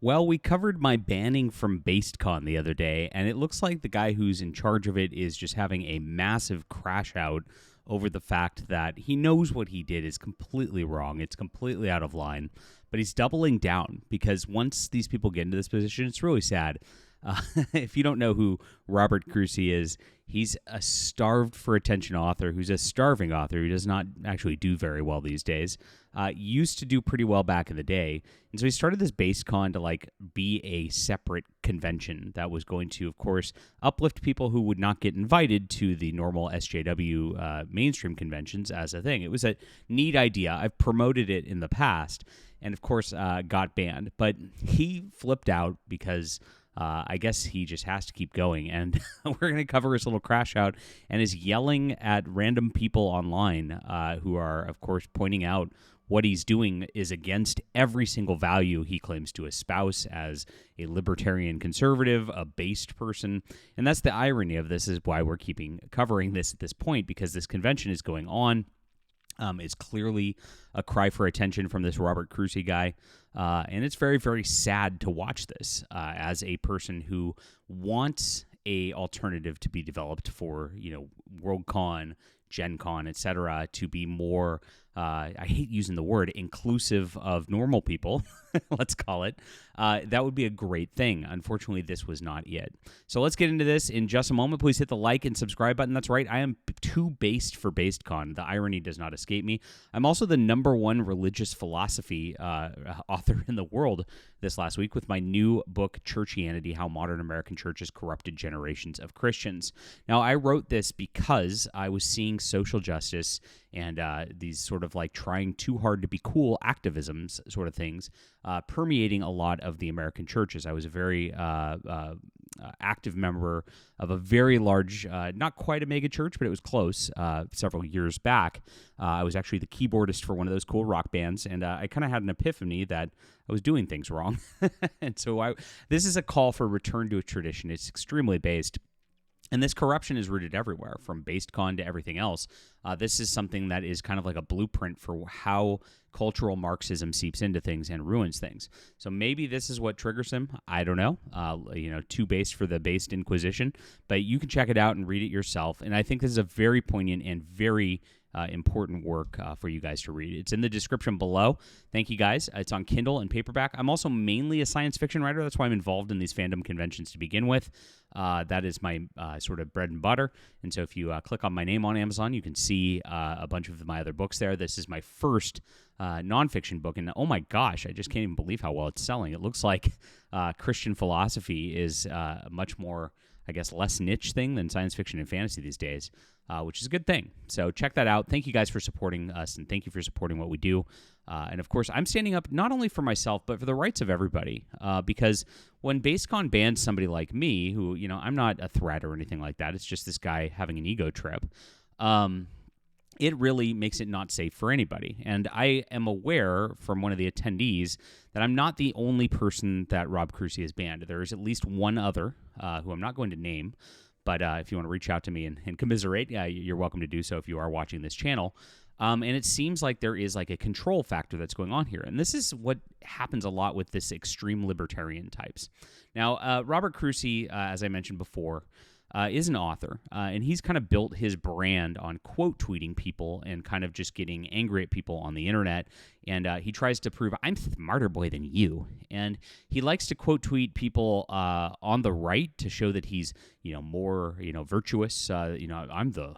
Well, we covered my banning from BasedCon the other day, and it looks like the guy who's in charge of it is just having a massive crash out over the fact that he knows what he did is completely wrong. It's completely out of line, but he's doubling down because once these people get into this position, it's really sad. If you don't know who Robert Kroese is, he's a starved for attention author who's a starving author who does not actually do very well these days. Used to do pretty well back in the day. And so he started this BasedCon to be a separate convention that was going to, of course, uplift people who would not get invited to the normal SJW mainstream conventions as a thing. It was a neat idea. I've promoted it in the past and, of course, got banned. But he flipped out because I guess he just has to keep going, and we're going to cover his little crash out and is yelling at random people online who are, of course, pointing out what he's doing is against every single value he claims to espouse as a libertarian conservative, a based person. And that's the irony of this, is why we're covering this at this point, because this convention is going on. It's clearly a cry for attention from this Robert Kroese guy. And it's very, very sad to watch this as a person who wants a alternative to be developed for, Worldcon, Gen Con, etc., to be more, I hate using the word, inclusive of normal people, let's call it. That would be a great thing. Unfortunately, this was not it. So let's get into this in just a moment. Please hit the like and subscribe button. That's right, I am too based for BasedCon. The irony does not escape me. I'm also the #1 religious philosophy author in the world this last week with my new book, Churchianity: How Modern American Churches Corrupted Generations of Christians. Now, I wrote this because I was seeing social justice and these sort of trying too hard to be cool activisms sort of things permeating a lot of the American churches. I was a very active member of a very large, not quite a mega church, but it was close several years back. I was actually the keyboardist for one of those cool rock bands, and I kind of had an epiphany that I was doing things wrong. And so this is a call for return to a tradition. It's extremely based. And this corruption is rooted everywhere, from BasedCon to everything else. This is something that is kind of like a blueprint for how cultural Marxism seeps into things and ruins things. So maybe this is what triggers him. I don't know. Too based for the based Inquisition. But you can check it out and read it yourself. And I think this is a very poignant and very important work for you guys to read. It's in the description below. Thank you, guys. It's on Kindle and paperback. I'm also mainly a science fiction writer. That's why I'm involved in these fandom conventions to begin with. That is my sort of bread and butter. And so if you click on my name on Amazon, you can see a bunch of my other books there. This is my first nonfiction book. And oh my gosh, I just can't even believe how well it's selling. It looks like Christian philosophy is a much more, I guess, less niche thing than science fiction and fantasy these days, which is a good thing. So check that out. Thank you guys for supporting us, and thank you for supporting what we do. And of course, I'm standing up not only for myself, but for the rights of everybody. Because when BasedCon bans somebody like me, who, I'm not a threat or anything like that, it's just this guy having an ego trip, it really makes it not safe for anybody. And I am aware from one of the attendees that I'm not the only person that Rob Kroese has banned. There is at least one other, who I'm not going to name, but if you want to reach out to me and commiserate, you're welcome to do so if you are watching this channel. And it seems like there is a control factor that's going on here. And this is what happens a lot with this extreme libertarian types. Now, Robert Kroese, as I mentioned before, is an author, and he's kind of built his brand on quote tweeting people and kind of just getting angry at people on the internet. And he tries to prove, I'm smarter boy than you. And he likes to quote tweet people on the right to show that he's, more, virtuous. I'm the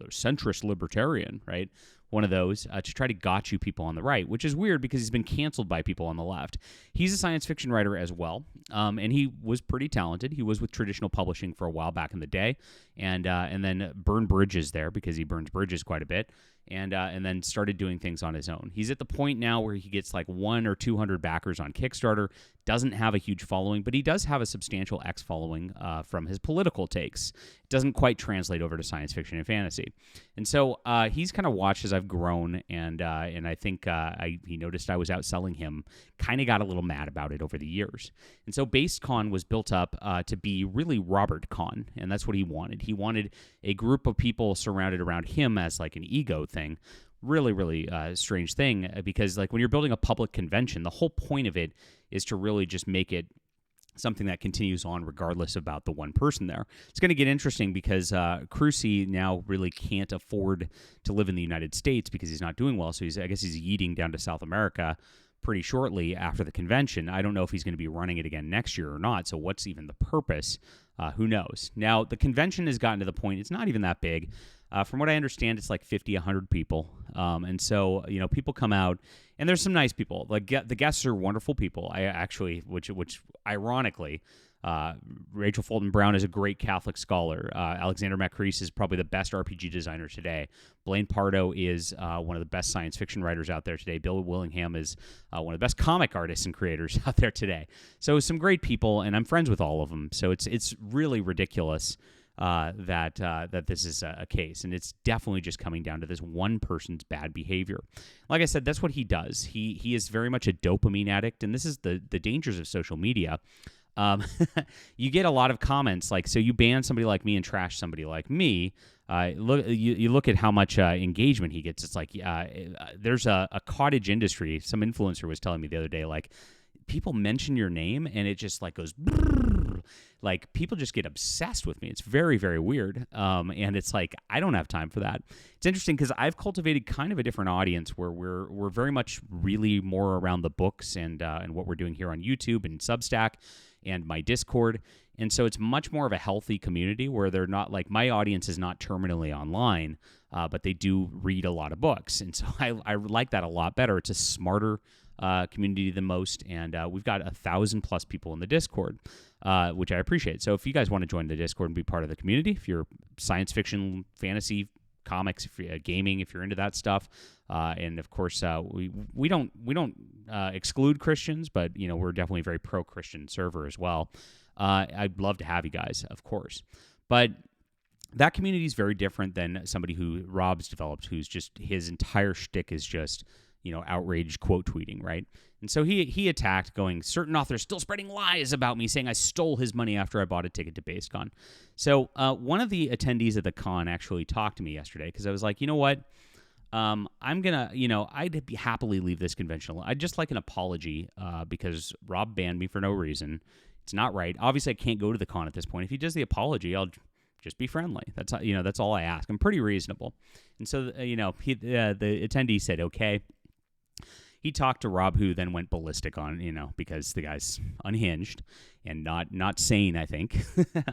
centrist libertarian, right? One of those, to try to gotcha people on the right, which is weird because he's been canceled by people on the left. He's a science fiction writer as well, and he was pretty talented. He was with traditional publishing for a while back in the day, and then burned bridges there because he burns bridges quite a bit, and then started doing things on his own. He's at the point now where he gets 100 or 200 backers on Kickstarter, doesn't have a huge following, but he does have a substantial X following from his political takes. It doesn't quite translate over to science fiction and fantasy. And so he's kind of watched as I've grown, and I think he noticed I was outselling him, kind of got a little mad about it over the years. And so BasedCon was built up to be really RobertCon, and that's what he wanted. He wanted a group of people surrounded around him as an ego thing, really, really strange thing because, like, when you're building a public convention, the whole point of it is to really just make it something that continues on regardless about the one person there. It's going to get interesting because Kroese now really can't afford to live in the United States because he's not doing well. So I guess he's yeeting down to South America pretty shortly after the convention. I don't know if he's going to be running it again next year or not. So what's even the purpose? Who knows? Now, the convention has gotten to the point, it's not even that big. From what I understand, it's like 50, 100 people. And so, people come out, and there's some nice people. Like, the guests are wonderful people. I actually, which ironically, Rachel Fulton Brown is a great Catholic scholar. Alexander Macrease is probably the best RPG designer today. Blaine Pardo is one of the best science fiction writers out there today. Bill Willingham is one of the best comic artists and creators out there today. So some great people, and I'm friends with all of them. So it's really ridiculous that this is a case, and it's definitely just coming down to this one person's bad behavior. Like I said, that's what he does. He is very much a dopamine addict, and this is the dangers of social media. You get a lot of comments like, so you ban somebody like me and trash somebody like me. You look at how much engagement he gets. It's like there's a cottage industry. Some influencer was telling me the other day, like, people mention your name and it just like goes brrr. Like, people just get obsessed with me. It's very, very weird. And it's like, I don't have time for that. It's interesting because I've cultivated kind of a different audience where we're very much really more around the books and what we're doing here on YouTube and Substack and my Discord. And so it's much more of a healthy community where they're not like, my audience is not terminally online, but they do read a lot of books. And so I like that a lot better. It's a smarter community than most, and we've got 1,000+ people in the Discord, which I appreciate. So if you guys want to join the Discord and be part of the community, if you're science fiction, fantasy, comics, if you're gaming, if you're into that stuff, and of course we don't exclude Christians, but we're definitely a very pro-Christian server as well. I'd love to have you guys, of course, but that community is very different than somebody who Rob's developed, who's just his entire shtick is just outraged quote tweeting, right? And so he attacked, going, certain authors still spreading lies about me, saying I stole his money after I bought a ticket to BasedCon. So one of the attendees at the con actually talked to me yesterday because I was like, you know what? I'm going to, I'd happily leave this convention alone. I'd just like an apology because Rob banned me for no reason. It's not right. Obviously, I can't go to the con at this point. If he does the apology, I'll just be friendly. That's that's all I ask. I'm pretty reasonable. And so, the attendee said, okay. He talked to Rob, who then went ballistic on, because the guy's unhinged and not sane, I think,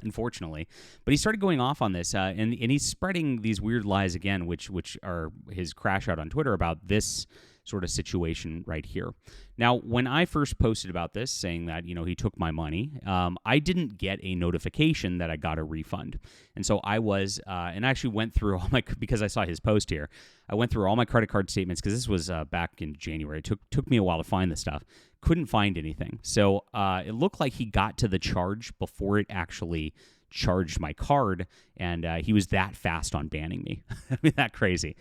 unfortunately. But he started going off on this, and he's spreading these weird lies again, which are his crash out on Twitter about this sort of situation right here. Now, when I first posted about this, saying that, he took my money, I didn't get a notification that I got a refund. And so I was, and I actually went through all because I saw his post here, I went through all my credit card statements, because this was back in January. It took me a while to find this stuff. Couldn't find anything. So it looked like he got to the charge before it actually charged my card, and he was that fast on banning me. I mean, that crazy.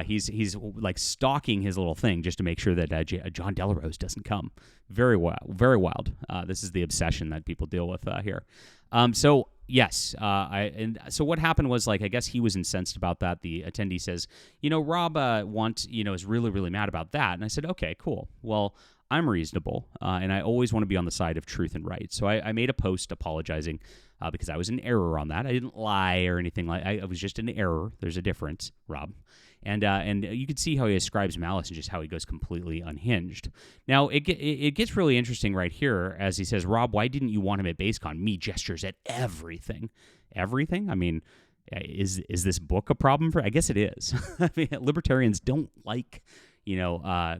He's like stalking his little thing just to make sure that John Delarose doesn't come. Very wild, very wild. This is the obsession that people deal with here. So yes, so what happened was, like, I guess he was incensed about that. The attendee says, Rob is really, really mad about that, and I said, okay, cool. Well, I'm reasonable, and I always want to be on the side of truth and right. So I made a post apologizing because I was in error on that. I didn't lie or anything like. I was just in error. There's a difference, Rob, and you can see how he ascribes malice and just how he goes completely unhinged. Now it gets really interesting right here as he says, Rob, why didn't you want him at BasedCon? Me gestures at everything. Everything? I mean, is this book a problem for? I guess it is. I mean, libertarians don't like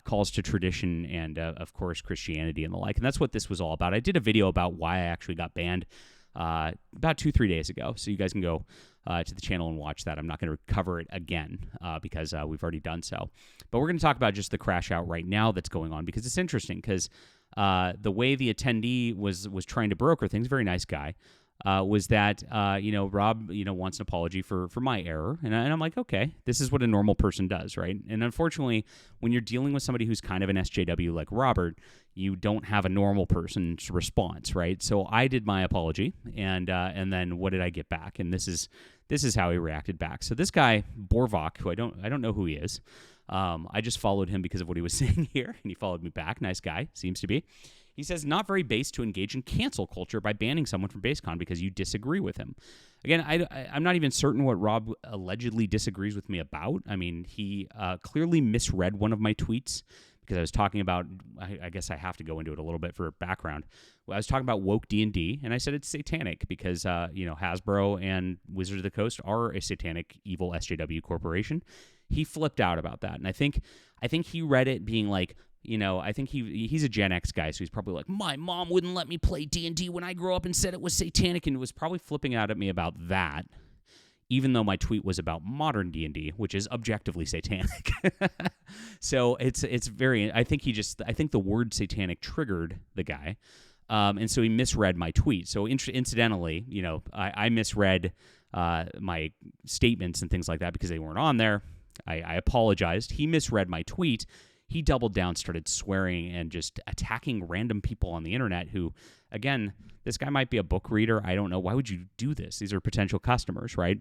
calls to tradition and, of course, Christianity and the like. And that's what this was all about. I did a video about why I actually got banned about 2-3 days ago. So you guys can go to the channel and watch that. I'm not going to cover it again because we've already done so. But we're going to talk about just the crash out right now that's going on, because it's interesting, because the way the attendee was trying to broker things, very nice guy, was that, Rob, wants an apology for my error. And I'm like, okay, this is what a normal person does, right? And unfortunately, when you're dealing with somebody who's kind of an SJW like Robert, you don't have a normal person's response, right? So I did my apology, and then what did I get back? And this is how he reacted back. So this guy, Borvok, who I don't know who he is, I just followed him because of what he was saying here, and he followed me back. Nice guy, seems to be. He says, not very base to engage in cancel culture by banning someone from BasedCon because you disagree with him. Again, I'm not even certain what Rob allegedly disagrees with me about. I mean, he clearly misread one of my tweets because I was talking about, I guess I have to go into it a little bit for background. I was talking about woke D&D, and I said it's satanic because, Hasbro and Wizards of the Coast are a satanic, evil SJW corporation. He flipped out about that, and I think he read it being like, I think he's a Gen X guy, so he's probably like, my mom wouldn't let me play D&D when I grew up and said it was satanic, and was probably flipping out at me about that, even though my tweet was about modern D&D, which is objectively satanic. So it's very, I think the word satanic triggered the guy, and so he misread my tweet. So incidentally, I misread my statements and things like that because they weren't on there. I apologized. He misread my tweet. He doubled down, started swearing, and just attacking random people on the internet who, again, this guy might be a book reader. I don't know. Why would you do this? These are potential customers, right?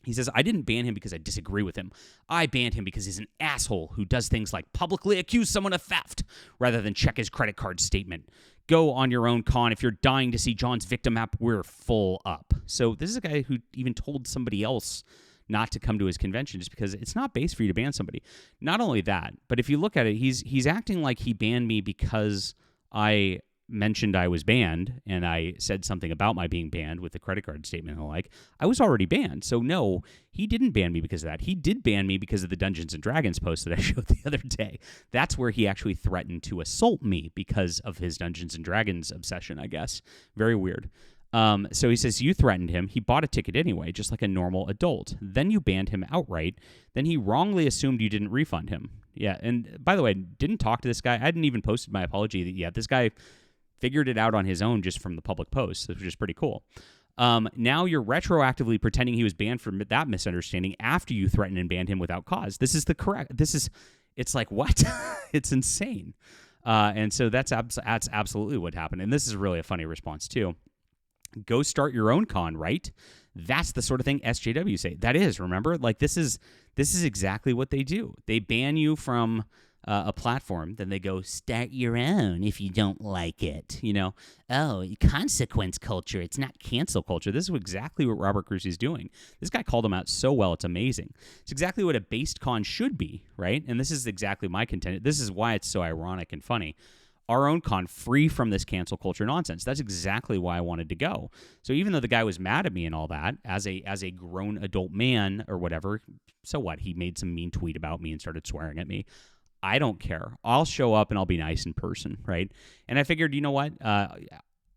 He says, I didn't ban him because I disagree with him. I banned him because he's an asshole who does things like publicly accuse someone of theft rather than check his credit card statement. Go on your own con. If you're dying to see John's victim app, we're full up. So this is a guy who even told somebody else not to come to his convention just because it's not base for you to ban somebody. Not only that, but if you look at it, he's acting like he banned me because I mentioned I was banned and I said something about my being banned with the credit card statement and the like. I was already banned. So no, he didn't ban me because of that. He did ban me because of the Dungeons and Dragons post that I showed the other day. That's where he actually threatened to assault me because of his Dungeons and Dragons obsession, I guess. Very weird. So he says, you threatened him. He bought a ticket anyway, just like a normal adult. Then you banned him outright. Then he wrongly assumed you didn't refund him. Yeah, and by the way, didn't talk to this guy. I hadn't even posted my apology yet. This guy figured it out on his own just from the public post, which is pretty cool. Now you're retroactively pretending he was banned for that misunderstanding after you threatened and banned him without cause. It's like, what? It's insane. And so that's absolutely what happened. And this is really a funny response too. Go start your own con, right? That's the sort of thing SJW say. That is, remember? Like this is exactly what they do. They ban you from a platform, then they go start your own if you don't like it. Consequence culture. It's not cancel culture. This is exactly what Robert Kroese is doing. This guy called him out so well. It's amazing. It's exactly what a BasedCon should be, right? And this is exactly my content. This is why it's so ironic and funny. Our own con, free from this cancel culture nonsense. That's exactly why I wanted to go. So even though the guy was mad at me and all that, as a grown adult man or whatever, so what? He made some mean tweet about me and started swearing at me. I don't care. I'll show up and I'll be nice in person, right? And I figured, you know what?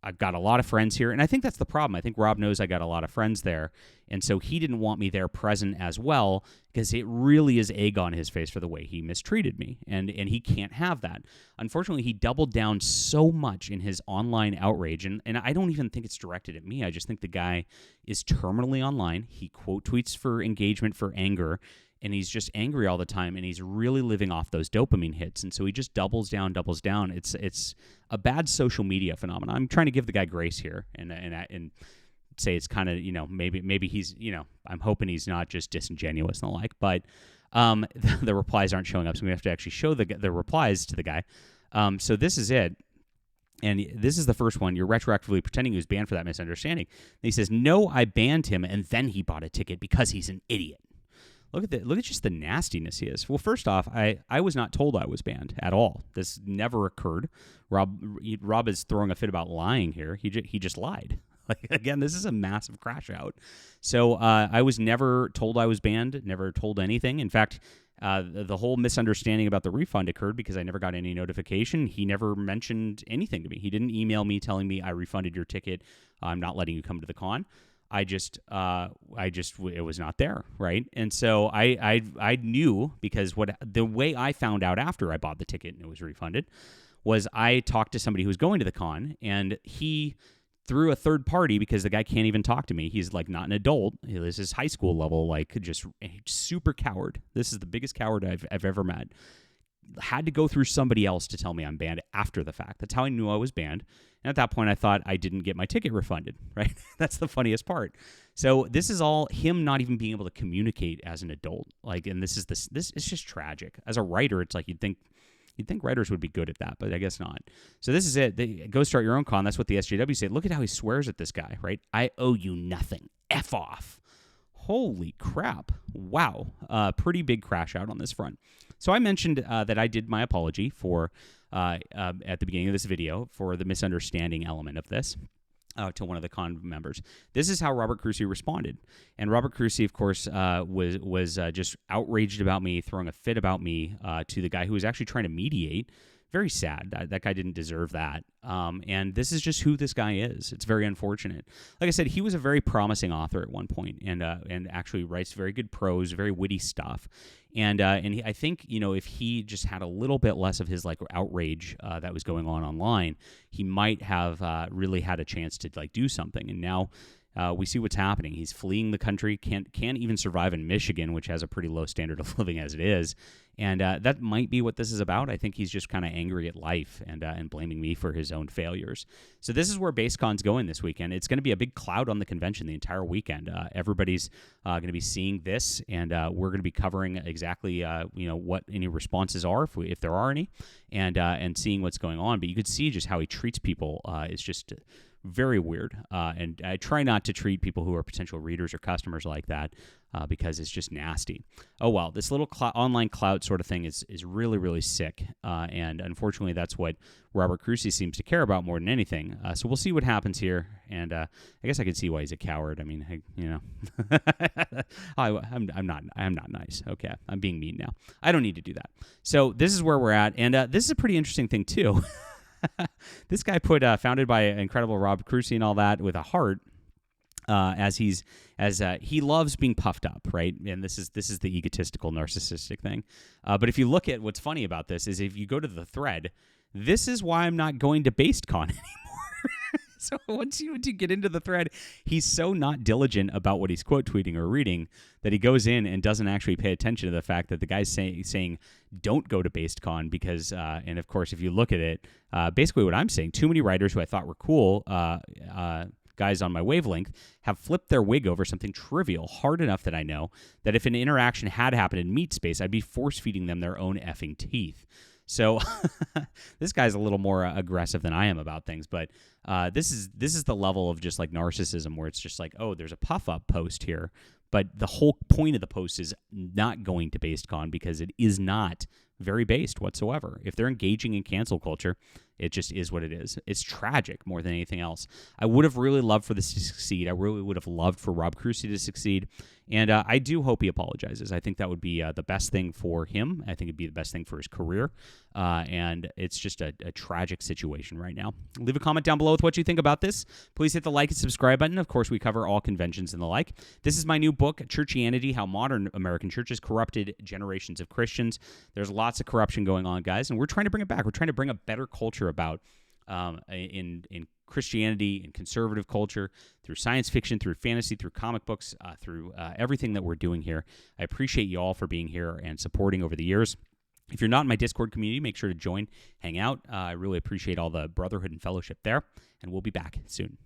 I've got a lot of friends here, and I think that's the problem. I think Rob knows I got a lot of friends there, and so he didn't want me there present as well because it really is egg on his face for the way he mistreated me, and he can't have that. Unfortunately, he doubled down so much in his online outrage, and I don't even think it's directed at me. I just think the guy is terminally online. He quote tweets for engagement, for anger, and he's just angry all the time, and he's really living off those dopamine hits, and so he just doubles down. It's a bad social media phenomenon. I'm trying to give the guy grace here, and say it's kind of, maybe he's, I'm hoping he's not just disingenuous and the like, but the replies aren't showing up, so we have to actually show the replies to the guy. So this is it. And this is the first one. You're retroactively pretending he was banned for that misunderstanding. And he says, no, I banned him, and then he bought a ticket because he's an idiot. Look at just the nastiness he is. Well, first off, I was not told I was banned at all. This never occurred. Rob is throwing a fit about lying here. He just lied. Like, again, this is a massive crash out. So I was never told I was banned, never told anything. In fact, the whole misunderstanding about the refund occurred because I never got any notification. He never mentioned anything to me. He didn't email me telling me I refunded your ticket. I'm not letting you come to the con. It was not there, right? And so I knew, because the way I found out after I bought the ticket and it was refunded was I talked to somebody who was going to the con, and he, through a third party, because the guy can't even talk to me. He's like not an adult. This is high school level, like just super coward. This is the biggest coward I've ever met. had to go through somebody else to tell me I'm banned after the fact. That's how I knew I was banned. And at that point, I thought I didn't get my ticket refunded, right? That's the funniest part. So this is all him not even being able to communicate as an adult. Like, and this is just tragic. As a writer, it's like you'd think writers would be good at that, but I guess not. So this is it. Go start your own con. That's what the SJW say. Look at how he swears at this guy, right? I owe you nothing. F off. Holy crap. Wow. Pretty big crash out on this front. So I mentioned that I did my apology for at the beginning of this video for the misunderstanding element of this. To one of the con members. This is how Robert Kroese responded. And Robert Kroese, of course, was just outraged about me, throwing a fit about me to the guy who was actually trying to mediate. Very sad. That guy didn't deserve that. And this is just who this guy is. It's very unfortunate. Like I said, he was a very promising author at one point, and actually writes very good prose, very witty stuff. And I think, if he just had a little bit less of his like outrage that was going on online, he might have really had a chance to like do something. And now we see what's happening. He's fleeing the country, can't even survive in Michigan, which has a pretty low standard of living as it is. And that might be what this is about. I think he's just kind of angry at life and blaming me for his own failures. So this is where BasedCon's going this weekend. It's going to be a big cloud on the convention the entire weekend. Everybody's going to be seeing this, and we're going to be covering exactly what any responses are, if there are any, and seeing what's going on. But you could see just how he treats people. It's just very weird. And I try not to treat people who are potential readers or customers like that because it's just nasty. Oh, well, this little online clout sort of thing is really, really sick. And unfortunately, that's what Robert Kroese seems to care about more than anything. So we'll see what happens here. And I guess I can see why he's a coward. I mean, I'm not nice. Okay, I'm being mean now. I don't need to do that. So this is where we're at. And this is a pretty interesting thing, too. This guy put founded by incredible Rob Kroese and all that with a heart, as he loves being puffed up, right? And this is the egotistical, narcissistic thing. But if you look at what's funny about this is if you go to the thread, this is why I'm not going to BasedCon anymore. So once you get into the thread, he's so not diligent about what he's quote tweeting or reading that he goes in and doesn't actually pay attention to the fact that the guy's saying don't go to BasedCon because, and of course, if you look at it, basically what I'm saying, too many writers who I thought were cool, guys on my wavelength, have flipped their wig over something trivial hard enough that I know that if an interaction had happened in meat space, I'd be force-feeding them their own effing teeth. So this guy's a little more aggressive than I am about things, but this is the level of just like narcissism where it's just like, oh, there's a puff-up post here, but the whole point of the post is not going to BasedCon because it is not very based whatsoever. If they're engaging in cancel culture, it just is what it is. It's tragic more than anything else. I would have really loved for this to succeed. I really would have loved for Rob Kroese to succeed. And I do hope he apologizes. I think that would be the best thing for him. I think it'd be the best thing for his career. And it's just a tragic situation right now. Leave a comment down below with what you think about this. Please hit the like and subscribe button. Of course, we cover all conventions and the like. This is my new book, Churchianity, How Modern American Churches Corrupted Generations of Christians. There's lots of corruption going on, guys, and we're trying to bring it back. We're trying to bring a better culture about in Christianity and conservative culture, through science fiction, through fantasy, through comic books, through everything that we're doing here. I appreciate you all for being here and supporting over the years. If you're not in my Discord community, make sure to join, hang out. I really appreciate all the brotherhood and fellowship there, and we'll be back soon.